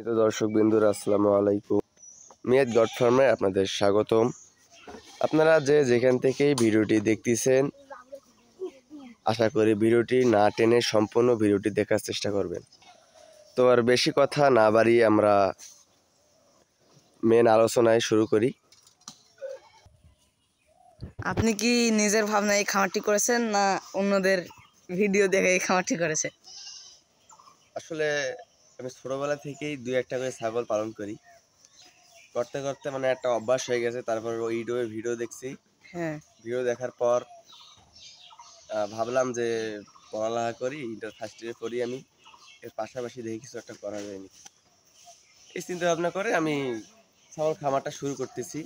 তো দর্শক বিন্দুরা আসসালামু আলাইকুম। মিয়াদ গড ফার্মে আপনাদের স্বাগতম। আপনারা যে যেখান থেকেই ভিডিওটি দেখতেছেন, আশা করি ভিডিওটি না টেনে সম্পূর্ণ ভিডিওটি দেখার চেষ্টা করবেন। তো আর বেশি কথা না বাড়িয়ে আমরা মেন আলোচনায় শুরু করি। আপনি কি নিজের ভাবনায় এই খামারটি করেছেন না অন্যদের ভিডিও দেখে এই খামারটি করেছেন? আসলে আমি ছোটবেলা থেকেই দুই একটা করে ছাগল পালন করি, করতে করতে মানে একটা অভ্যাস হয়ে গেছে। তারপর ওই ভিডিও দেখছি, হ্যাঁ, ভিডিও দেখার পর ভাবলাম যে পড়ালেখা করি, ইন্টার ফার্স্ট ইয়ারে পড়ি আমি, এর পাশাপাশি দেখি কিছু একটা করা যায়নি। এই চিন্তা ভাবনা করে আমি ছাগল খামারটা শুরু করতেছি।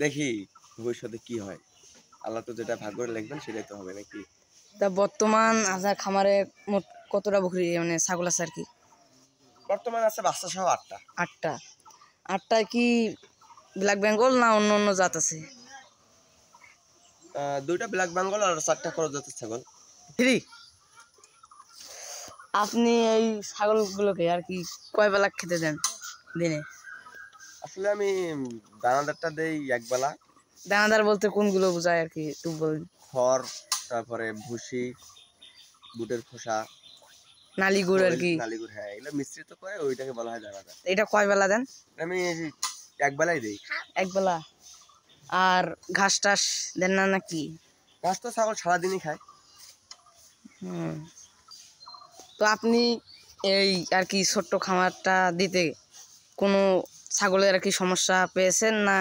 দেখি ভবিষ্যতে কি হয়, আল্লাহ তো যেটা ভাগ্য লিখবেন সেটাই তো হবে নাকি। তা বর্তমান আপনার খামারে মোট কতটা বকরি মানে ছাগল আছে আর কি? বর্তমানে আছে বাচ্চা সহ 8টা। 8টা। 8টায় কি ব্ল্যাক বেঙ্গল না অন্য অন্য জাত আছে? 2টা ব্ল্যাক বেঙ্গল আর 4টা খরচ জাতের ছাগল। ফ্রি। আপনি এই ছাগলগুলোকে আর কি কয় বেলা খেতে দেন দিনে? আসলে আমি দানাদারটা দেই একবেলা। দানাদার বলতে কোনগুলো বোঝায় আর কি একটু বলুন। খড়, তারপরে ভুসি, বুটের খোসা, নালি গুড় আর কি? নালিগুড়, হ্যাঁ, এগুলো মিশ্রিত করে ওইটাকে বলা হয় দানাদার। এটা কয় বেলা দেন? আমি একবেলাই দিই। এক বেলা। আর ঘাস টাস দেন না নাকি? ঘাস তো ছাগল সারাদিনই খায়। হুম। তো আপনি এই আর কি ছোট্ট খামারটা দিতে কোনো ছাগলের আর কি সমস্যা পেয়েছেন না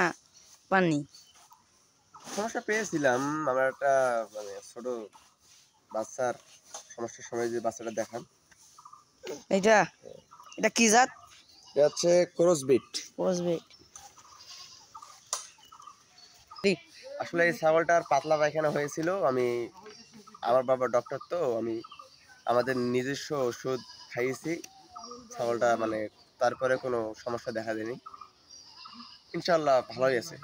পাননি? সমস্যা পেয়েছিলাম। আমার একটা মানে ছোট বাচ্চার সমস্যার সময় যে বাচ্চাটা দেখান, এটা এটা কি জাত? এটা হচ্ছে ক্রসবিট। ক্রসবিট। আসলে এই ছাগলটার পাতলা পায়খানা হয়েছিল। আমার বাবা ডক্টর, তো আমি আমাদের নিজস্ব ওষুধ খাইয়েছি ছাগলটা, মানে তারপরে কোনো সমস্যা দেখা দেয়নি, ইনশাল্লাহ ভালোই আছে।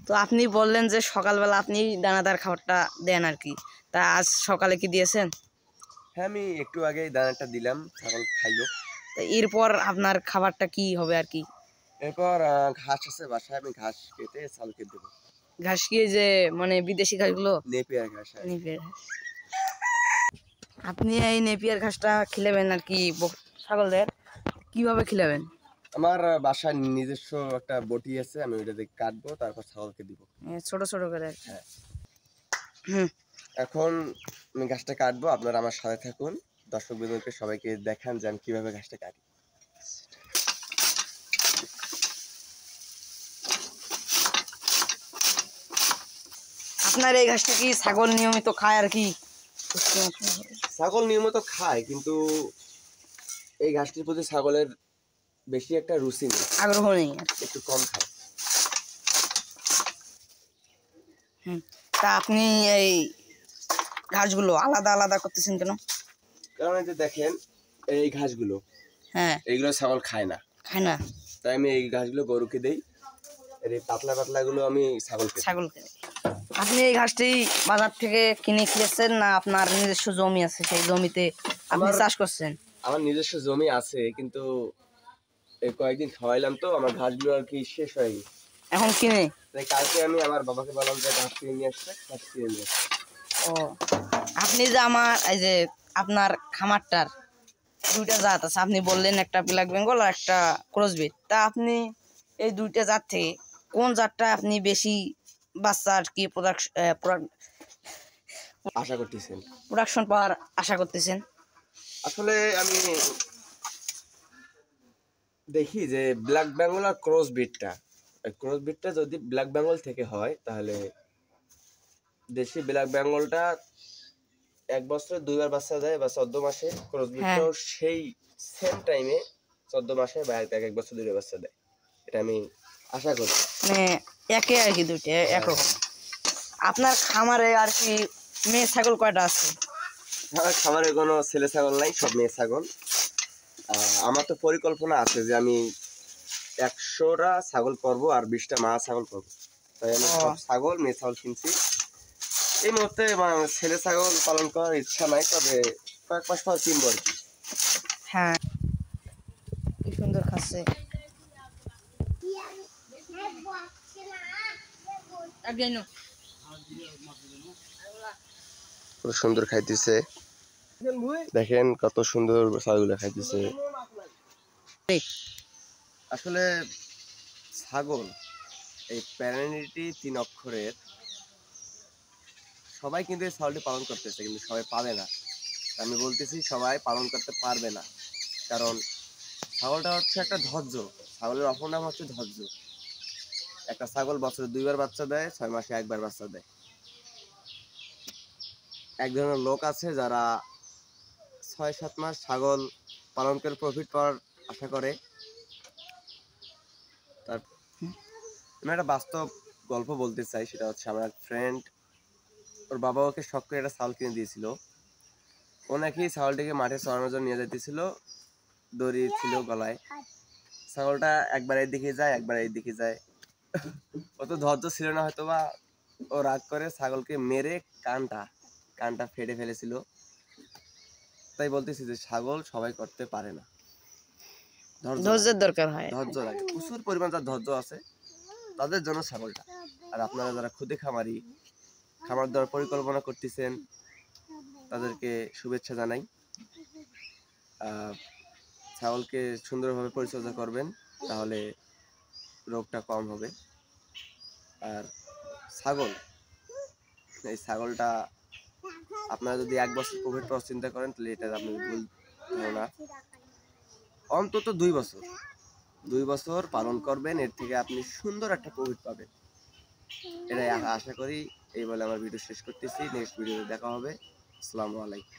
তো আপনি বললেন যে সকালবেলা আপনি দানাদার খাবারটা দেন আর কি, তা আজ সকালে কি দিয়েছেন? হ্যাঁ, আমি একটু আগেই দানাটা দিলাম, ছাগল খাইলো। তো এরপর আপনার খাবারটা কি হবে আর কি? এরপর ঘাস আছে বাসায়, আমি ঘাস কেটে ছাগলকে দেবো। ঘাস কি যে মানে বিদেশি ঘাসগুলো? নেপিয়ার ঘাস, হ্যাঁ। নেপিয়ার ঘাস। আপনি এই নেপিয়ার ঘাসটা খিলাবেন আর কি ছাগলদের, কিভাবে খিলাবেন? আমার বাসায় নিজস্ব একটা বটি আছে, আমি ওইটাতে কাটবো, তারপর ছাগলকে দিব। ছোট ছোট করে। হ্যাঁ। হুম। এখন আমি ঘাসটা কাটবো, আপনারা আমার সাথে থাকুন। দর্শক বিন্দুকে সবাইকে দেখান যে আমি কিভাবে ঘাসটা কাটি। আপনার এই ঘাসটা কি ছাগল নিয়মিত খায় আর কি? ছাগল নিয়মিত খায়, কিন্তু এই ঘাসটির প্রতি ছাগলের বেশি একটা রুচি নেই, আগ্রহ নেই, একটু কম খায়। তা আপনি এই ঘাসগুলো আলাদা আলাদা করতেছেন কেন? কারণ এই যে দেখেন এই ঘাসগুলো, হ্যাঁ, এইগুলো ছাগল খায় না, খায় না, তাই আমি এই ঘাসগুলো গরুকে দেই, এর এই পাতলা পাতলা গুলো আমি ছাগলকে। আপনি এই ঘাসটি বাজার থেকে কিনে খেয়েছেন না আপনার নিজস্ব জমি আছে সেই জমিতে আপনি চাষ করছেন? আমার নিজস্ব জমি আছে, কিন্তু এই কয়েকদিন খাওয়াইলাম তো আমার ঘাসগুলো আর কি শেষ হয়ে গেছে, এখন কিনে। তাই কালকে আমি আমার বাবাকে বললাম যে ঘাস কিনে নিয়ে আসতে, ঘাস কিনে নিয়ে আসতে। ও, আপনি যে আমার এই যে আপনার খামারটার 2টা জাত আছে, আপনি বললেন একটা ব্ল্যাক বেঙ্গল আর একটা ক্রসবিট, তা আপনি এই 2টা জাত থেকে কোন জাতটা আপনি বেশি বাচ্চা আর কি প্রোডাকশন পাওয়ার আশা করতেছেন? আসলে আমি দেখি যে ব্ল্যাক বেঙ্গল আর ক্রসবিটটা যদি ব্ল্যাক বেঙ্গল থেকে হয়, তাহলে দেশি ব্ল্যাক বেঙ্গলটা 1 বছরে 2বার বাচ্চা দেয় বা 14 মাসে, ক্রসবিটটাও সেই সেম টাইমে 14 মাসে বা 1 বছর 2বার বাচ্চা দেয়। এটা আমি আশা করি, মানে একে আর কি 2টা একরকম। আপনার খামারে আর কি মেয়ে ছাগল কয়টা আছে? আমার খামারে কোনো ছেলে ছাগল নাই, সব মেয়ে ছাগল। আমার তো পরিকল্পনা আছে যে আমি 100টা ছাগল করবো আর 20টা মা ছাগল করবো, তাই আমি সব ছাগল মেয়ে ছাগল কিনছি। এই মুহূর্তে ছেলে ছাগল পালন করার ইচ্ছা নাই, তবে কয়েক মাস পর কিনবো আর কি। হ্যাঁ, কি সুন্দর খাচ্ছে। কত সুন্দর খাইতেছে, দেখেন কত সুন্দর ছাগলগুলো খাইতেছে। আসলে ছাগল এই প্যারানিটি 3 অক্ষরের, সবাই কিন্তু এই ছাগলটি পালন করতেছে, কিন্তু সবাই পারে না। আমি বলতেছি সবাই পালন করতে পারবে না, কারণ ছাগলটা হচ্ছে একটা ধৈর্য। ছাগলের অপর নাম হচ্ছে ধৈর্য। একটা ছাগল বছরে 2বার বাচ্চা দেয়, 6 মাসে 1বার বাচ্চা দেয়। এক ধরনের লোক আছে যারা 6-7 মাস ছাগল পালন করে প্রফিট পাওয়ার আশা করে। তার আমি একটা বাস্তব গল্প বলতে চাই, সেটা হচ্ছে আমার এক ফ্রেন্ড, ওর বাবা ওকে শখ করে একটা ছাগল কিনে দিয়েছিল। ও নাকি ছাগলটিকে মাঠে চড়ানোর জন্য নিয়ে যেতেছিল, দড়ি ছিল গলায়। ছাগলটা একবার এই দিকে যায়, একবার এই দিকে যায়। ও তো ধৈর্য ছিল না হয়তো, বা ও রাগ করে ছাগলকে মেরে কানটা ফেটে ফেলেছিল। তাই বলতেছি যে ছাগল সবাই করতে পারে না, ধৈর্যের দরকার হয়। ধৈর্য লাগে। প্রচুর পরিমাণ যার ধৈর্য আছে তাদের জন্য ছাগলটা। আর আপনারা যারা খুদে খামারি, খামার দেওয়ার পরিকল্পনা করতেছেন, তাদেরকে শুভেচ্ছা জানাই। ছাগলকে সুন্দরভাবে পরিচর্যা করবেন, তাহলে রোগটা কম হবে। আর এই ছাগলটা আপনারা যদি 1 বছর প্রফিট পাওয়ার চিন্তা করেন, তাহলে এটা আপনাদের ভুল ধারণা। অন্তত 2 বছর পালন করবেন, এর থেকে আপনি সুন্দর একটা প্রফিট পাবেন, এটাই আশা করি। এই বলে আমার ভিডিও শেষ করতেছি। নেক্সট ভিডিওতে দেখা হবে। আসসালামু আলাইকুম।